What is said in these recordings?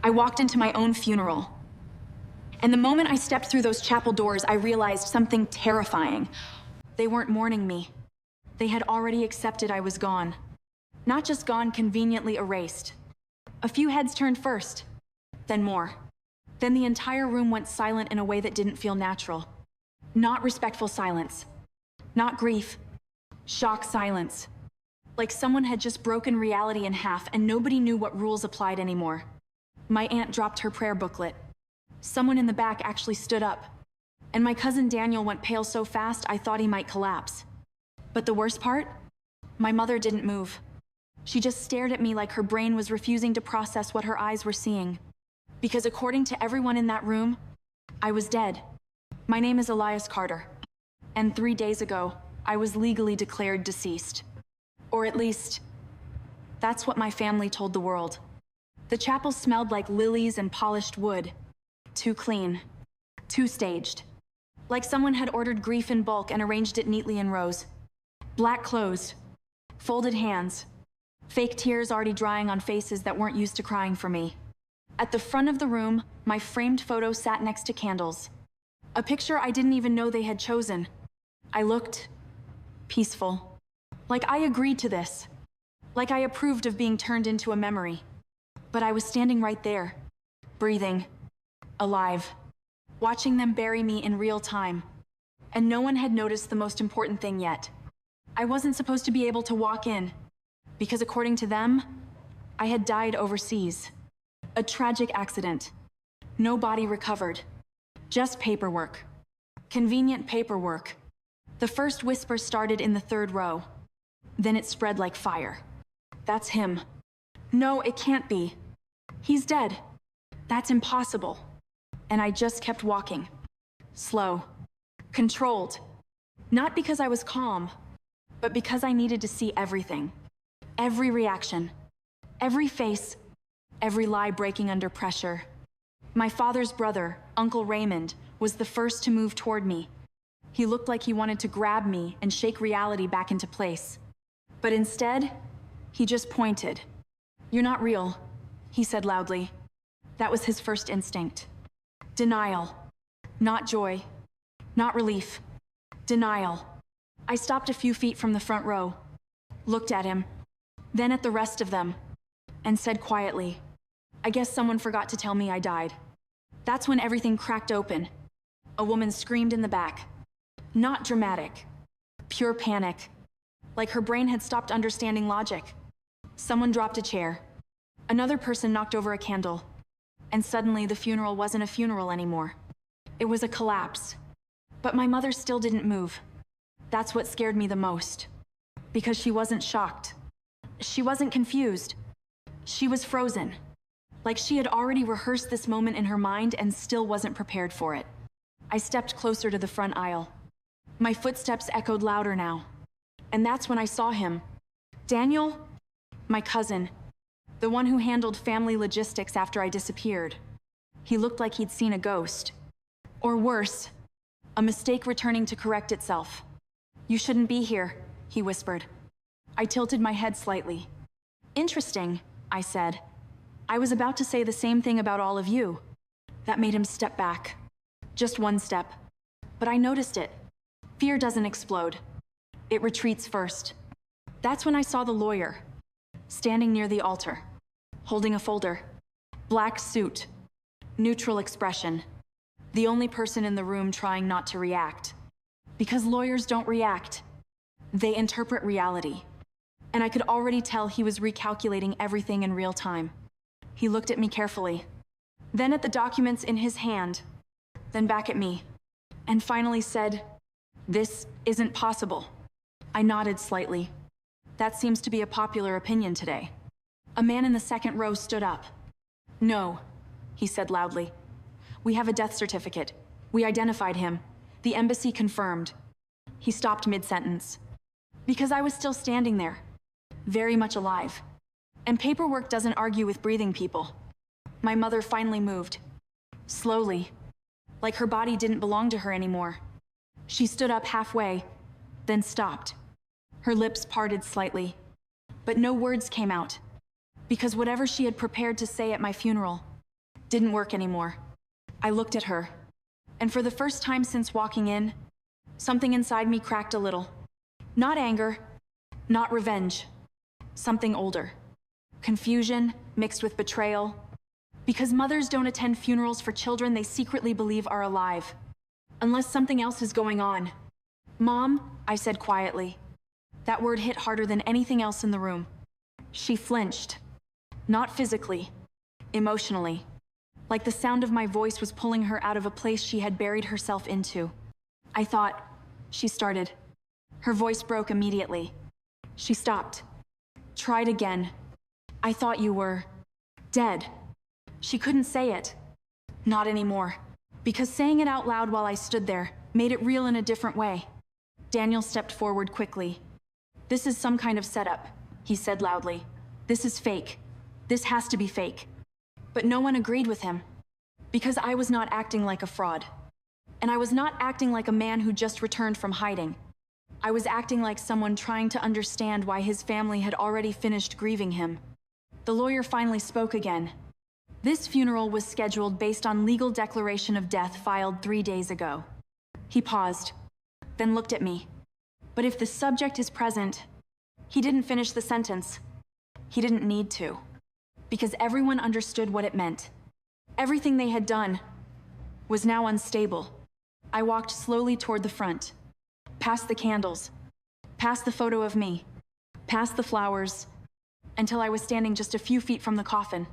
I walked into my own funeral. And the moment I stepped through those chapel doors, I realized something terrifying. They weren't mourning me. They had already accepted I was gone. Not just gone, conveniently erased. A few heads turned first, then more. Then the entire room went silent in a way that didn't feel natural. Not respectful silence. Not grief. Shock silence. Like someone had just broken reality in half and nobody knew what rules applied anymore. My aunt dropped her prayer booklet. Someone in the back actually stood up. And my cousin Daniel went pale so fast I thought he might collapse. But the worst part? My mother didn't move. She just stared at me like her brain was refusing to process what her eyes were seeing. Because according to everyone in that room, I was dead. My name is Elias Carter. And 3 days ago, I was legally declared deceased. Or at least, that's what my family told the world. The chapel smelled like lilies and polished wood. Too clean. Too staged. Like someone had ordered grief in bulk and arranged it neatly in rows. Black clothes. Folded hands. Fake tears already drying on faces that weren't used to crying for me. At the front of the room, my framed photo sat next to candles. A picture I didn't even know they had chosen. I looked peaceful. Like I agreed to this. Like I approved of being turned into a memory. But I was standing right there, breathing, alive, watching them bury me in real time. And no one had noticed the most important thing yet. I wasn't supposed to be able to walk in, because according to them, I had died overseas. A tragic accident. No body recovered. Just paperwork. Convenient paperwork. The first whisper started in the 3rd row. Then it spread like fire. That's him. No, it can't be. He's dead. That's impossible. And I just kept walking. Slow. Controlled. Not because I was calm, but because I needed to see everything. Every reaction. Every face. Every lie breaking under pressure. My father's brother, Uncle Raymond, was the first to move toward me. He looked like he wanted to grab me and shake reality back into place. But instead, he just pointed. "You're not real," he said loudly. That was his first instinct. Denial. Not joy. Not relief. Denial. I stopped a few feet from the front row, looked at him, then at the rest of them, and said quietly, "I guess someone forgot to tell me I died." That's when everything cracked open. A woman screamed in the back. Not dramatic. Pure panic. Like her brain had stopped understanding logic. Someone dropped a chair. Another person knocked over a candle. And suddenly the funeral wasn't a funeral anymore. It was a collapse. But my mother still didn't move. That's what scared me the most. Because she wasn't shocked. She wasn't confused. She was frozen. Like she had already rehearsed this moment in her mind and still wasn't prepared for it. I stepped closer to the front aisle. My footsteps echoed louder now. And that's when I saw him. Daniel, my cousin, the one who handled family logistics after I disappeared. He looked like he'd seen a ghost. Or worse, a mistake returning to correct itself. "You shouldn't be here," he whispered. I tilted my head slightly. "Interesting," I said. "I was about to say the same thing about all of you." That made him step back. Just one step. But I noticed it. Fear doesn't explode. It retreats first. That's when I saw the lawyer, standing near the altar, holding a folder. Black suit. Neutral expression. The only person in the room trying not to react. Because lawyers don't react. They interpret reality. And I could already tell he was recalculating everything in real time. He looked at me carefully, then at the documents in his hand, then back at me, and finally said, "This isn't possible." I nodded slightly. That seems to be a popular opinion today. A man in the second row stood up. "No," he said loudly. "We have a death certificate. We identified him. The embassy confirmed." He stopped mid-sentence. Because I was still standing there, very much alive. And paperwork doesn't argue with breathing people. My mother finally moved. Slowly. Like her body didn't belong to her anymore. She stood up halfway, then stopped. Her lips parted slightly. But no words came out. Because whatever she had prepared to say at my funeral Didn't work anymore. I looked at her, and for the first time since walking in, something inside me cracked a little. Not anger, not revenge. Something older. Confusion mixed with betrayal. Because mothers don't attend funerals for children they secretly believe are alive. Unless something else is going on. "Mom," I said quietly. That word hit harder than anything else in the room. She flinched. Not physically, emotionally. Like the sound of my voice was pulling her out of a place she had buried herself into. I thought, she started. Her voice broke immediately. She stopped. Tried again. "I thought you were dead." She couldn't say it. Not anymore. Because saying it out loud while I stood there made it real in a different way. Daniel stepped forward quickly. "This is some kind of setup," he said loudly. "This is fake. This has to be fake." But no one agreed with him. Because I was not acting like a fraud. And I was not acting like a man who just returned from hiding. I was acting like someone trying to understand why his family had already finished grieving him. The lawyer finally spoke again. This funeral was scheduled based on legal declaration of death filed 3 days ago. He paused, then looked at me. "But if the subject is present..." He didn't finish the sentence. He didn't need to. Because everyone understood what it meant. Everything they had done was now unstable. I walked slowly toward the front, past the candles, past the photo of me, past the flowers, until I was standing just a few feet from the coffin.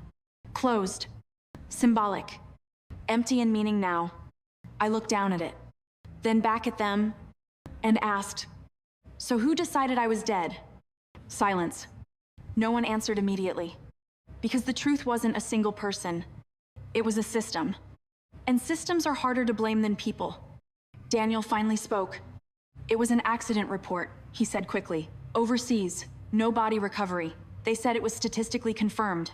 Closed. Symbolic. Empty in meaning now. I looked down at it, then back at them, and asked, "So who decided I was dead?" Silence. No one answered immediately. Because the truth wasn't a single person. It was a system. And systems are harder to blame than people. Daniel finally spoke. "It was an accident report," he said quickly. "Overseas. No body recovery. They said it was statistically confirmed."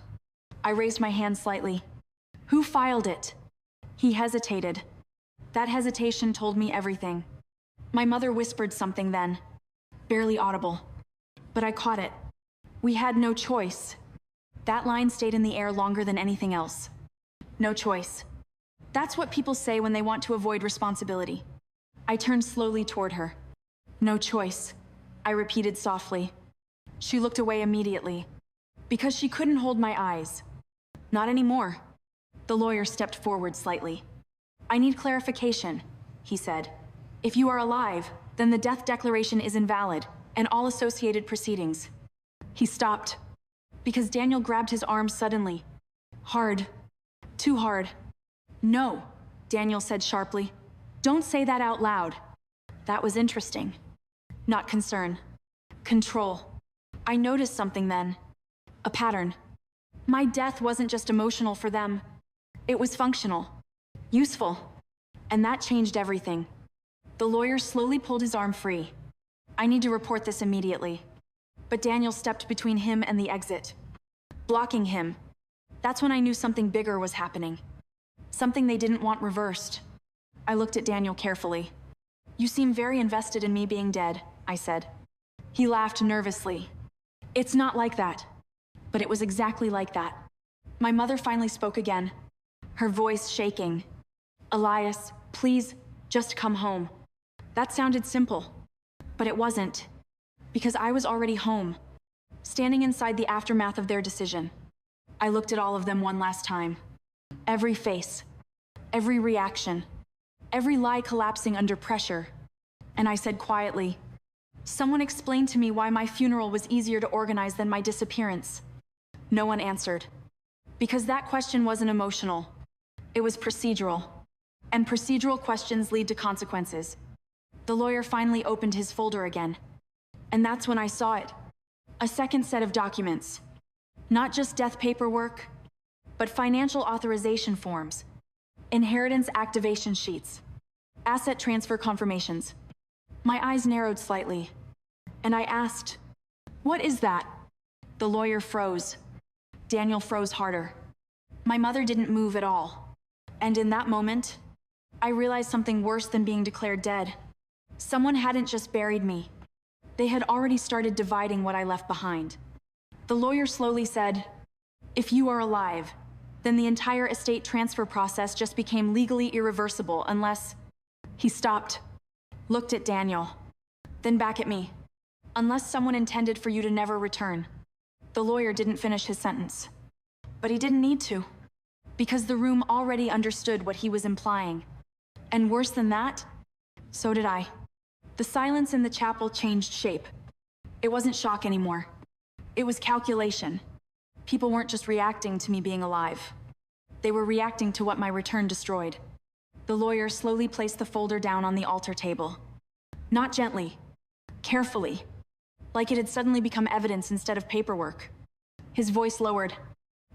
I raised my hand slightly. "Who filed it?" He hesitated. That hesitation told me everything. My mother whispered something then, barely audible. But I caught it. "We had no choice." That line stayed in the air longer than anything else. No choice. That's what people say when they want to avoid responsibility. I turned slowly toward her. "No choice," I repeated softly. She looked away immediately. Because she couldn't hold my eyes. "Not anymore." The lawyer stepped forward slightly. "I need clarification," he said. "If you are alive, then the death declaration is invalid, and all associated proceedings." He stopped. Because Daniel grabbed his arm suddenly. Hard. Too hard. "No," Daniel said sharply. "Don't say that out loud." That was interesting. Not concern. Control. I noticed something then. A pattern. My death wasn't just emotional for them. It was functional. Useful. And that changed everything. The lawyer slowly pulled his arm free. "I need to report this immediately." But Daniel stepped between him and the exit. Blocking him. That's when I knew something bigger was happening. Something they didn't want reversed. I looked at Daniel carefully. "You seem very invested in me being dead," I said. He laughed nervously. "It's not like that." But it was exactly like that. My mother finally spoke again, her voice shaking. "Elias, please, just come home." That sounded simple, but it wasn't. Because I was already home, standing inside the aftermath of their decision. I looked at all of them one last time. Every face, every reaction, every lie collapsing under pressure. And I said quietly, "Someone explain to me why my funeral was easier to organize than my disappearance." No one answered. Because that question wasn't emotional. It was procedural. And procedural questions lead to consequences. The lawyer finally opened his folder again. And that's when I saw it. A second set of documents. Not just death paperwork, but financial authorization forms, inheritance activation sheets, asset transfer confirmations. My eyes narrowed slightly, and I asked, "What is that?" The lawyer froze. Daniel froze harder. My mother didn't move at all. And in that moment, I realized something worse than being declared dead. Someone hadn't just buried me. They had already started dividing what I left behind. The lawyer slowly said, "If you are alive, then the entire estate transfer process just became legally irreversible unless... He stopped, looked at Daniel, then back at me. Unless someone intended for you to never return. The lawyer didn't finish his sentence. But he didn't need to, because the room already understood what he was implying. And worse than that, so did I. The silence in the chapel changed shape. It wasn't shock anymore. It was calculation. People weren't just reacting to me being alive. They were reacting to what my return destroyed. The lawyer slowly placed the folder down on the altar table. Not gently, carefully, like it had suddenly become evidence instead of paperwork. His voice lowered.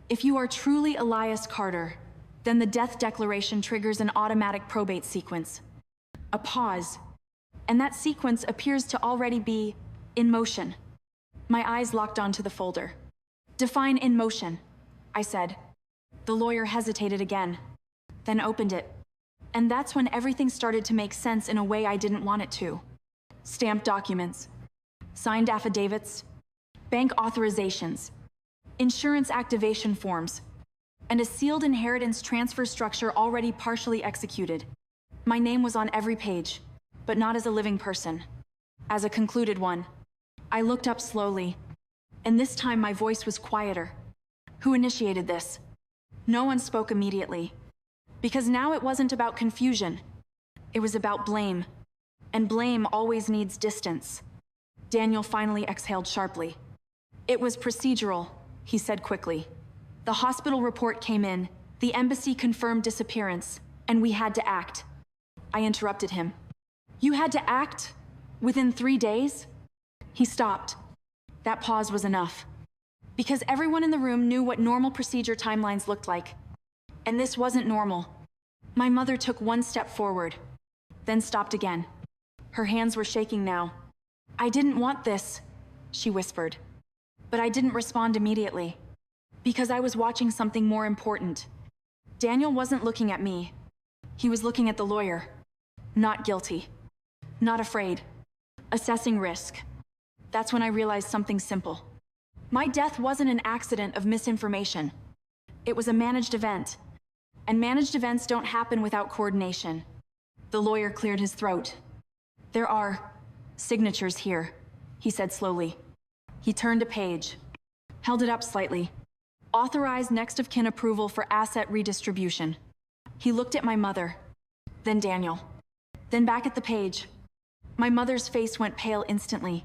If you are truly Elias Carter, then the death declaration triggers an automatic probate sequence. A pause. And that sequence appears to already be in motion. My eyes locked onto the folder. Define in motion, I said. The lawyer hesitated again, then opened it. And that's when everything started to make sense in a way I didn't want it to. Stamped documents, signed affidavits, bank authorizations, insurance activation forms, and a sealed inheritance transfer structure already partially executed. My name was on every page, but not as a living person, as a concluded one. I looked up slowly, and this time my voice was quieter. Who initiated this? No one spoke immediately, because now it wasn't about confusion. It was about blame, and blame always needs distance. Daniel finally exhaled sharply. It was procedural, he said quickly. The hospital report came in, the embassy confirmed disappearance, and we had to act. I interrupted him. You had to act? Within 3 days? He stopped. That pause was enough. Because everyone in the room knew what normal procedure timelines looked like. And this wasn't normal. My mother took one step forward, then stopped again. Her hands were shaking now. I didn't want this, she whispered. But I didn't respond immediately. Because I was watching something more important. Daniel wasn't looking at me. He was looking at the lawyer. Not guilty. Not afraid. Assessing risk. That's when I realized something simple. My death wasn't an accident of misinformation. It was a managed event. And managed events don't happen without coordination. The lawyer cleared his throat. There are signatures here, he said slowly. He turned a page, held it up slightly. Authorized next of kin approval for asset redistribution. He looked at my mother, then Daniel, then back at the page. My mother's face went pale instantly.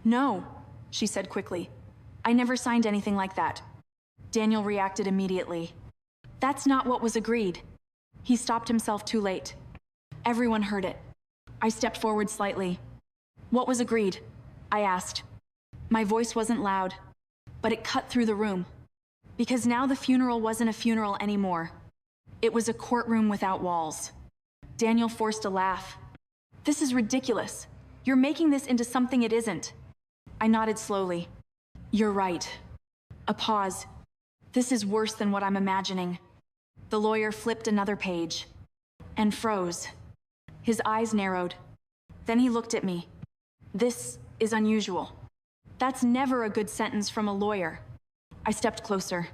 No, she said quickly. I never signed anything like that. Daniel reacted immediately. That's not what was agreed. He stopped himself too late. Everyone heard it. I stepped forward slightly. What was agreed? I asked. My voice wasn't loud, but it cut through the room. Because now the funeral wasn't a funeral anymore. It was a courtroom without walls. Daniel forced a laugh. This is ridiculous. You're making this into something it isn't. I nodded slowly. You're right. A pause. This is worse than what I'm imagining. The lawyer flipped another page and froze. His eyes narrowed. Then he looked at me. This is unusual. That's never a good sentence from a lawyer. I stepped closer.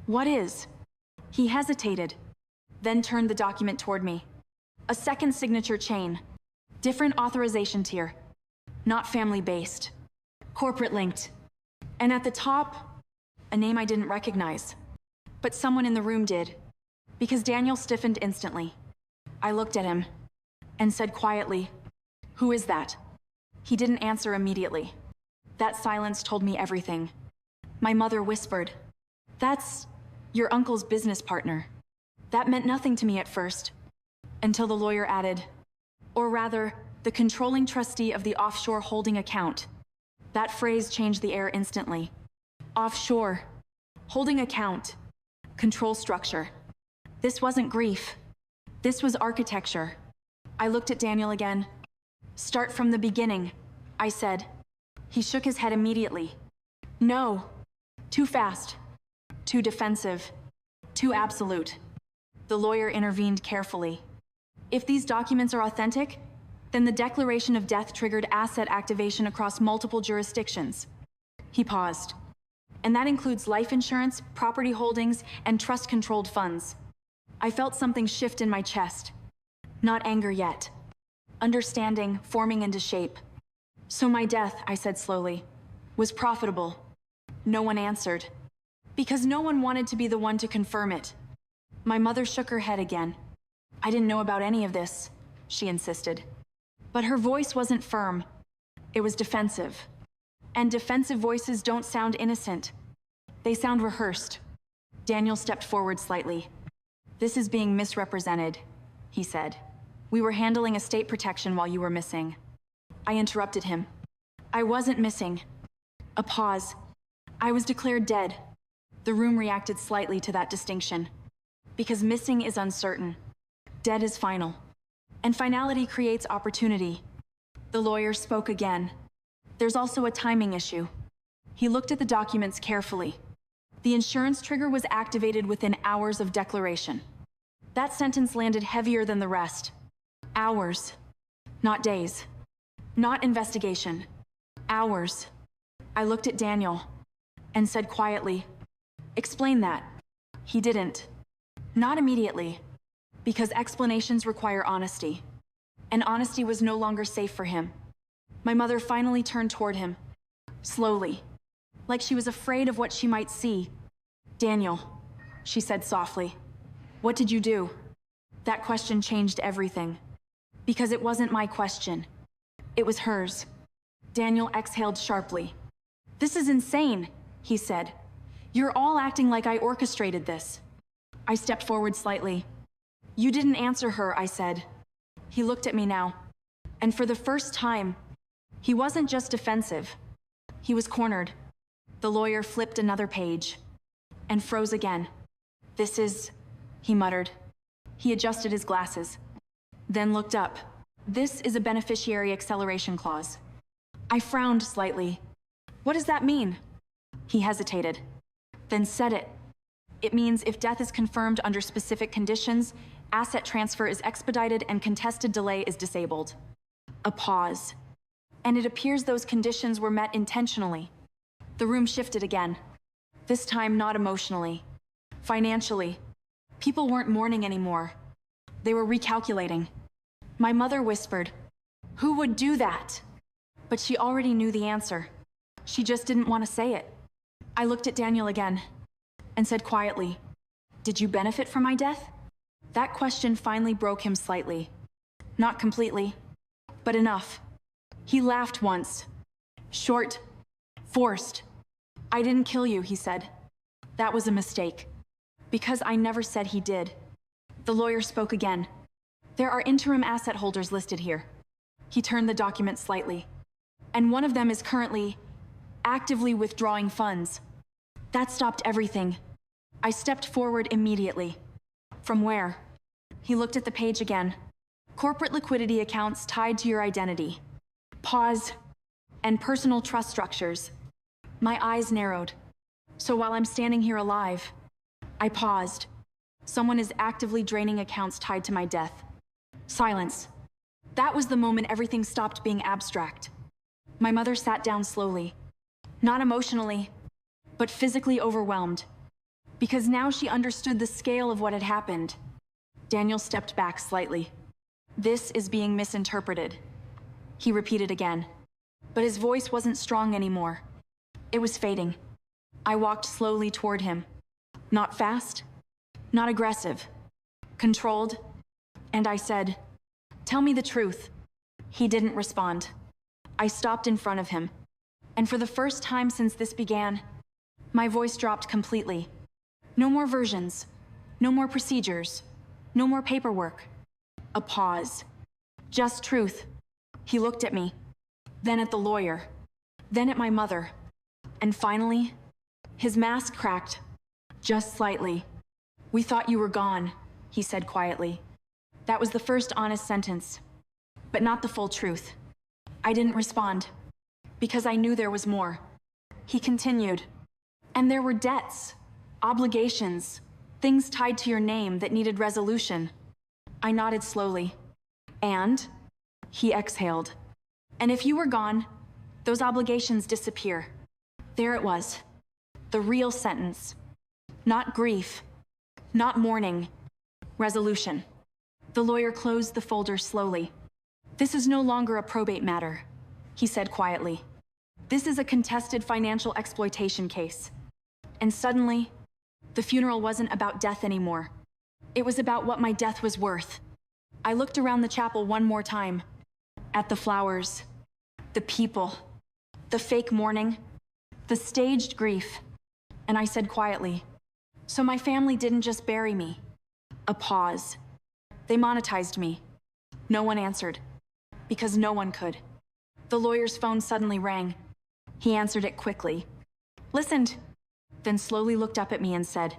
What is? He hesitated, then turned the document toward me. A second signature chain. Different authorization tier. Not family-based. Corporate-linked. And at the top, a name I didn't recognize. But someone in the room did. Because Daniel stiffened instantly. I looked at him and said quietly, "Who is that?" He didn't answer immediately. That silence told me everything. My mother whispered, "That's your uncle's business partner." That meant nothing to me at first, until the lawyer added, "Or rather, the controlling trustee of the offshore holding account." That phrase changed the air instantly. Offshore, holding account, control structure. This wasn't grief. This was architecture. I looked at Daniel again. "Start from the beginning," I said. He shook his head immediately. "No. Too fast. Too defensive. Too absolute." The lawyer intervened carefully. "If these documents are authentic, then the declaration of death triggered asset activation across multiple jurisdictions." He paused. And that includes life insurance, property holdings, and trust-controlled funds. I felt something shift in my chest. Not anger yet. Understanding forming into shape. So my death, I said slowly, was profitable. No one answered. Because no one wanted to be the one to confirm it. My mother shook her head again. I didn't know about any of this, she insisted. But her voice wasn't firm. It was defensive. And defensive voices don't sound innocent. They sound rehearsed. Daniel stepped forward slightly. This is being misrepresented, he said. We were handling estate protection while you were missing. I interrupted him. I wasn't missing. A pause. I was declared dead. The room reacted slightly to that distinction. Because missing is uncertain. Dead is final. And finality creates opportunity. The lawyer spoke again. There's also a timing issue. He looked at the documents carefully. The insurance trigger was activated within hours of declaration. That sentence landed heavier than the rest. Hours, not days. Not investigation. Hours. I looked at Daniel and said quietly, "Explain that." He didn't. Not immediately, because explanations require honesty. And honesty was no longer safe for him. My mother finally turned toward him, slowly, like she was afraid of what she might see. "Daniel," she said softly, "what did you do?" That question changed everything. Because it wasn't my question. It was hers. Daniel exhaled sharply. "This is insane," he said. "You're all acting like I orchestrated this." I stepped forward slightly. "You didn't answer her," I said. He looked at me now. And for the first time, he wasn't just defensive. He was cornered. The lawyer flipped another page and froze again. "This is," he muttered. He adjusted his glasses, then looked up. "This is a beneficiary acceleration clause." I frowned slightly. "What does that mean?" He hesitated, then said it. "It means if death is confirmed under specific conditions, asset transfer is expedited and contested delay is disabled." A pause. And it appears those conditions were met intentionally. The room shifted again. This time not emotionally. Financially. People weren't mourning anymore. They were recalculating. My mother whispered, "Who would do that?" But she already knew the answer. She just didn't want to say it. I looked at Daniel again and said quietly, "Did you benefit from my death?" That question finally broke him slightly. Not completely, but enough. He laughed once. Short, forced. "I didn't kill you," he said. "That was a mistake. Because I never said he did." The lawyer spoke again. "There are interim asset holders listed here." He turned the document slightly. "And one of them is currently actively withdrawing funds." That stopped everything. I stepped forward immediately. "From where?" He looked at the page again. "Corporate liquidity accounts tied to your identity." Pause. "And personal trust structures." My eyes narrowed. "So while I'm standing here alive," I paused. "Someone is actively draining accounts tied to my death." Silence. That was the moment everything stopped being abstract. My mother sat down slowly. Not emotionally, but physically overwhelmed. Because now she understood the scale of what had happened. Daniel stepped back slightly. "This is being misinterpreted," he repeated again. But his voice wasn't strong anymore. It was fading. I walked slowly toward him. Not fast, not aggressive, controlled, and I said, "Tell me the truth." He didn't respond. I stopped in front of him, and for the first time since this began, my voice dropped completely. No more versions, no more procedures, no more paperwork. A pause. Just truth. He looked at me, then at the lawyer, then at my mother, and finally, his mask cracked. Just slightly. "We thought you were gone," he said quietly. That was the first honest sentence, but not the full truth. I didn't respond, because I knew there was more. He continued, "And there were debts, obligations, things tied to your name that needed resolution." I nodded slowly. "And?" He exhaled. "And if you were gone, those obligations disappear." There it was. The real sentence. Not grief. Not mourning. Resolution. The lawyer closed the folder slowly. "This is no longer a probate matter," he said quietly. "This is a contested financial exploitation case." And suddenly, the funeral wasn't about death anymore. It was about what my death was worth. I looked around the chapel one more time. At the flowers, the people, the fake mourning, the staged grief. And I said quietly, "So my family didn't just bury me." A pause. "They monetized me." No one answered. Because no one could. The lawyer's phone suddenly rang. He answered it quickly. Listened, then slowly looked up at me and said,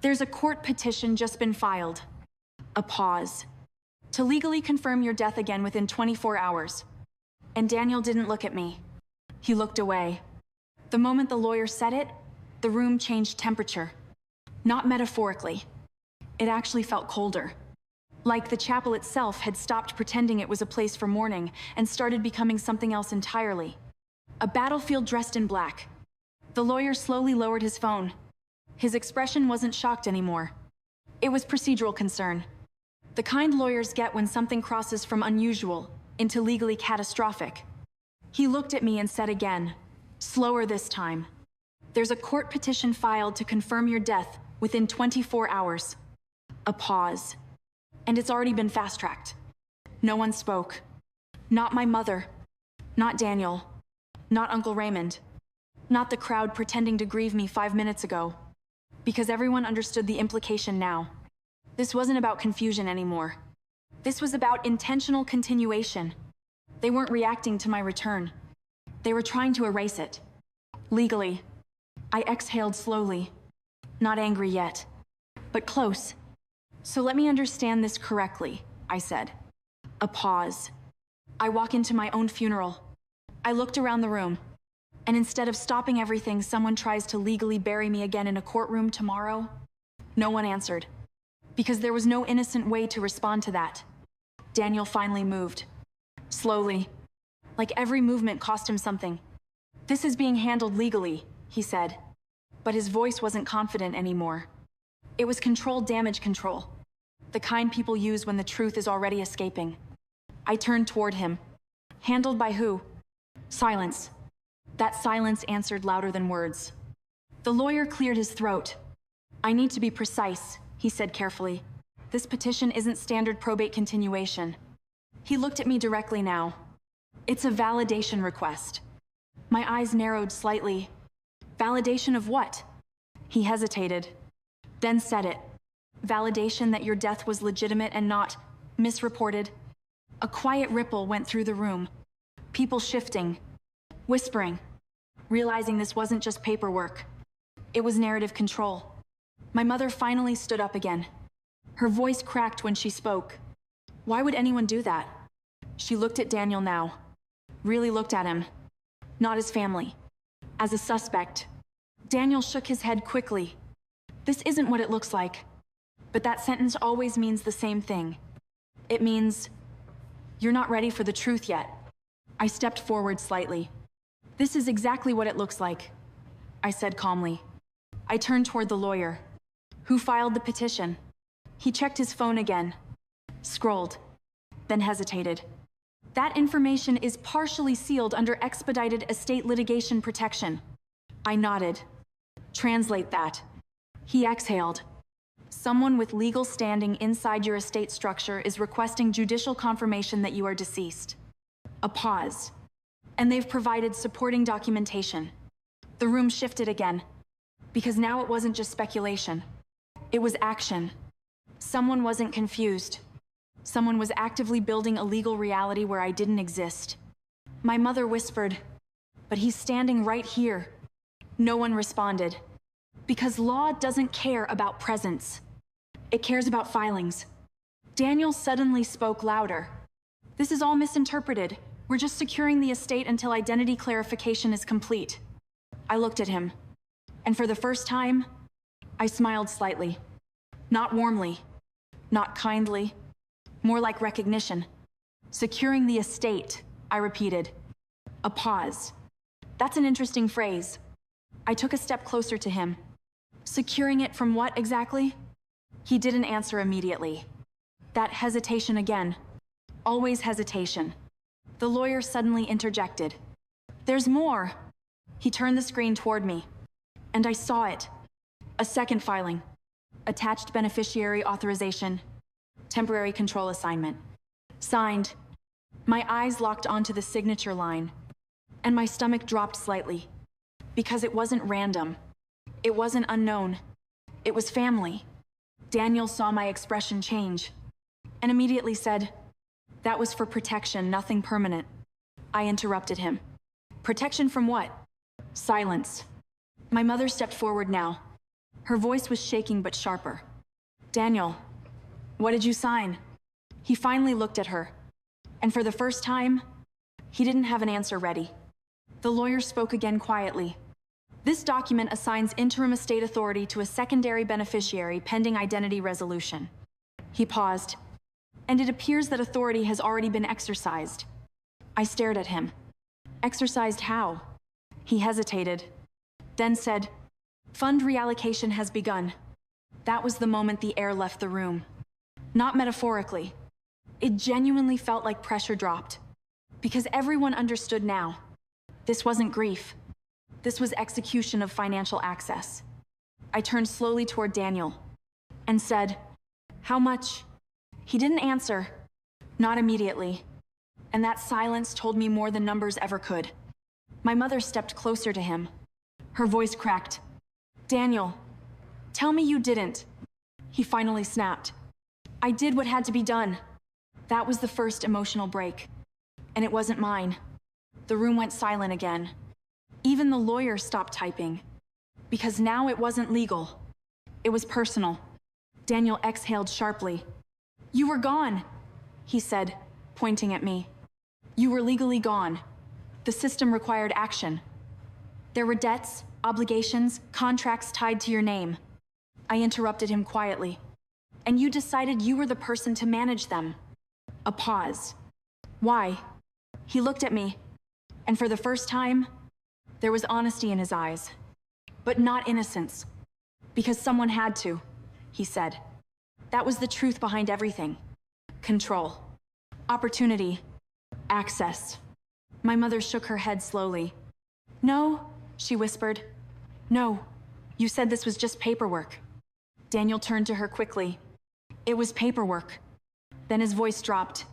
"There's a court petition just been filed." A pause. "To legally confirm your death again within 24 hours. And Daniel didn't look at me. He looked away. The moment the lawyer said it, the room changed temperature. Not metaphorically. It actually felt colder. Like the chapel itself had stopped pretending it was a place for mourning and started becoming something else entirely. A battlefield dressed in black. The lawyer slowly lowered his phone. His expression wasn't shocked anymore. It was procedural concern. The kind lawyers get when something crosses from unusual into legally catastrophic. He looked at me and said again, slower this time, "There's a court petition filed to confirm your death within 24 hours. A pause. "And it's already been fast-tracked." No one spoke. Not my mother. Not Daniel. Not Uncle Raymond. Not the crowd pretending to grieve me 5 minutes ago. Because everyone understood the implication now. This wasn't about confusion anymore. This was about intentional continuation. They weren't reacting to my return. They were trying to erase it. Legally. I exhaled slowly. Not angry yet, but close. "So let me understand this correctly," I said. A pause. I walk into my own funeral. I looked around the room, and instead of stopping everything, someone tries to legally bury me again in a courtroom tomorrow. No one answered, because there was no innocent way to respond to that. Daniel finally moved. Slowly. Like every movement cost him something. "This is being handled legally," he said. But his voice wasn't confident anymore. It was controlled damage control. The kind people use when the truth is already escaping. I turned toward him. Handled by who? Silence. That silence answered louder than words. The lawyer cleared his throat. "I need to be precise," he said carefully. "This petition isn't standard probate continuation." He looked at me directly now. "It's a validation request." My eyes narrowed slightly. Validation of what? He hesitated, then said it. Validation that your death was legitimate and not misreported. A quiet ripple went through the room. People shifting, whispering, realizing this wasn't just paperwork. It was narrative control. My mother finally stood up again. Her voice cracked when she spoke. Why would anyone do that? She looked at Daniel now. Really looked at him. Not his family. As a suspect. Daniel shook his head quickly. This isn't what it looks like. But that sentence always means the same thing. It means, you're not ready for the truth yet. I stepped forward slightly. This is exactly what it looks like, I said calmly. I turned toward the lawyer. Who filed the petition? He checked his phone again. Scrolled. Then hesitated. That information is partially sealed under expedited estate litigation protection. I nodded. Translate that. He exhaled. Someone with legal standing inside your estate structure is requesting judicial confirmation that you are deceased. A pause. And they've provided supporting documentation. The room shifted again. Because now it wasn't just speculation. It was action. Someone wasn't confused. Someone was actively building a legal reality where I didn't exist. My mother whispered, but he's standing right here. No one responded. Because law doesn't care about presence. It cares about filings. Daniel suddenly spoke louder. This is all misinterpreted. We're just securing the estate until identity clarification is complete. I looked at him. And for the first time, I smiled slightly. Not warmly. Not kindly. More like recognition. Securing the estate, I repeated. A pause. That's an interesting phrase. I took a step closer to him. Securing it from what exactly? He didn't answer immediately. That hesitation again. Always hesitation. The lawyer suddenly interjected. "There's more." He turned the screen toward me, and I saw it. A second filing. Attached beneficiary authorization. Temporary control assignment. Signed. My eyes locked onto the signature line, and my stomach dropped slightly. Because it wasn't random. It wasn't unknown. It was family. Daniel saw my expression change, and immediately said, "That was for protection, nothing permanent." I interrupted him. "Protection from what?" Silence. My mother stepped forward now. Her voice was shaking but sharper. "Daniel, what did you sign?" He finally looked at her, and for the first time, he didn't have an answer ready. The lawyer spoke again quietly. "This document assigns interim estate authority to a secondary beneficiary pending identity resolution." He paused. "And it appears that authority has already been exercised." I stared at him. "Exercised how?" He hesitated, then said, "Fund reallocation has begun." That was the moment the air left the room. Not metaphorically. It genuinely felt like pressure dropped. Because everyone understood now. This wasn't grief. This was execution of financial access. I turned slowly toward Daniel and said, "How much?" He didn't answer. Not immediately. And that silence told me more than numbers ever could. My mother stepped closer to him. Her voice cracked. "Daniel, tell me you didn't." He finally snapped. "I did what had to be done." That was the first emotional break. And it wasn't mine. The room went silent again. Even the lawyer stopped typing. Because now it wasn't legal. It was personal. Daniel exhaled sharply. "You were gone," he said, pointing at me. "You were legally gone. The system required action. There were debts, obligations, contracts tied to your name." I interrupted him quietly. "And you decided you were the person to manage them." A pause. "Why?" He looked at me, and for the first time, there was honesty in his eyes. But not innocence. "Because someone had to," he said. That was the truth behind everything. Control. Opportunity. Access. My mother shook her head slowly. "No," she whispered. "No, you said this was just paperwork." Daniel turned to her quickly. "It was paperwork." Then his voice dropped.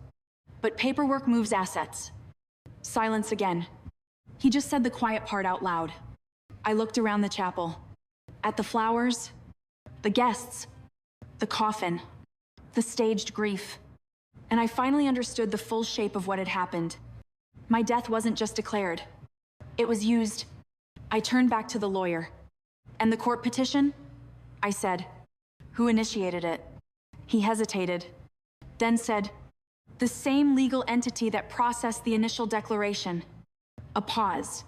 "But paperwork moves assets." Silence again. He just said the quiet part out loud. I looked around the chapel. At the flowers, the guests, the coffin, the staged grief. And I finally understood the full shape of what had happened. My death wasn't just declared. It was used. I turned back to the lawyer. "And the court petition?" I said. "Who initiated it?" He hesitated, then said, "The same legal entity that processed the initial declaration." A pause.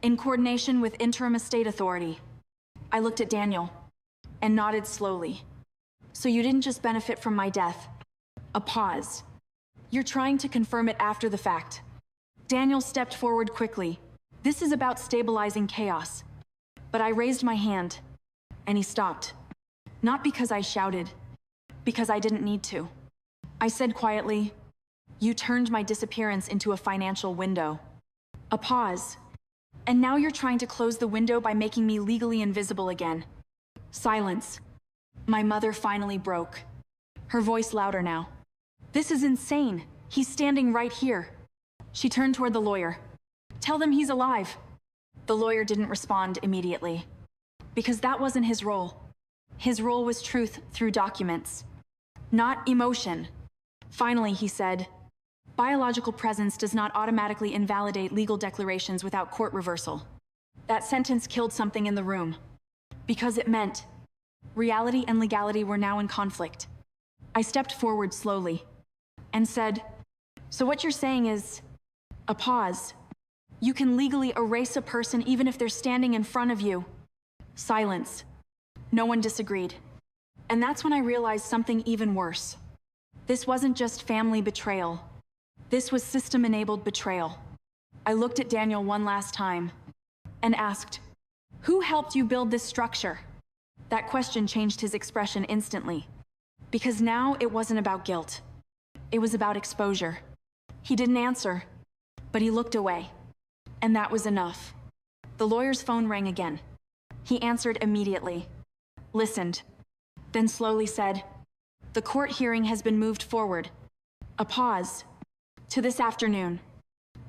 "In coordination with interim estate authority." I looked at Daniel and nodded slowly. "So you didn't just benefit from my death." A pause. "You're trying to confirm it after the fact." Daniel stepped forward quickly. "This is about stabilizing chaos." But I raised my hand, and he stopped. Not because I shouted, because I didn't need to. I said quietly, "You turned my disappearance into a financial window." A pause. "And now you're trying to close the window by making me legally invisible again." Silence. My mother finally broke. Her voice louder now. "This is insane. He's standing right here." She turned toward the lawyer. "Tell them he's alive." The lawyer didn't respond immediately. Because that wasn't his role. His role was truth through documents, not emotion. Finally, he said, "Biological presence does not automatically invalidate legal declarations without court reversal." That sentence killed something in the room. Because it meant reality and legality were now in conflict. I stepped forward slowly and said, "So what you're saying is..." A pause. "You can legally erase a person even if they're standing in front of you." Silence. No one disagreed. And that's when I realized something even worse. This wasn't just family betrayal. This was system-enabled betrayal. I looked at Daniel one last time and asked, Who helped you build this structure? That question changed his expression instantly. Because now it wasn't about guilt. It was about exposure. He didn't answer, but he looked away. And that was enough. The lawyer's phone rang again. He answered immediately, listened, then slowly said, "The court hearing has been moved forward." A pause. "To this afternoon,"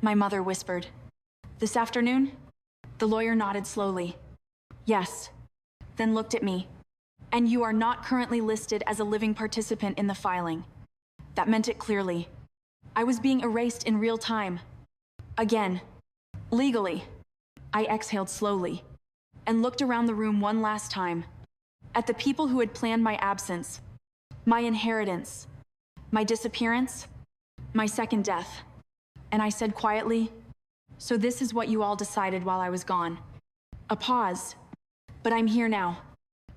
my mother whispered. "This afternoon?" The lawyer nodded slowly. "Yes," then looked at me. "And you are not currently listed as a living participant in the filing." That meant it clearly. I was being erased in real time. Again. Legally. I exhaled slowly and looked around the room one last time. At the people who had planned my absence, my inheritance, my disappearance, my second death. And I said quietly, "So this is what you all decided while I was gone." A pause. "But I'm here now."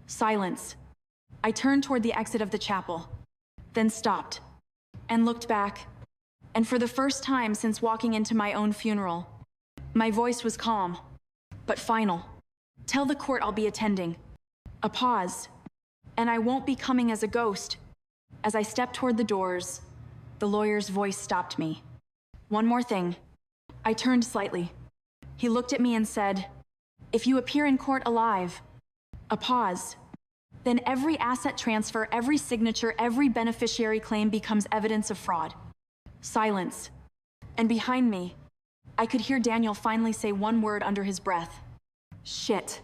Silence. I turned toward the exit of the chapel, then stopped, and looked back. And for the first time since walking into my own funeral, my voice was calm, but final. "Tell the court I'll be attending." A pause. "And I won't be coming as a ghost." As I stepped toward the doors, the lawyer's voice stopped me. "One more thing." I turned slightly. He looked at me and said, "If you appear in court alive." A pause. "Then every asset transfer, every signature, every beneficiary claim becomes evidence of fraud." Silence. And behind me, I could hear Daniel finally say one word under his breath. "Shit."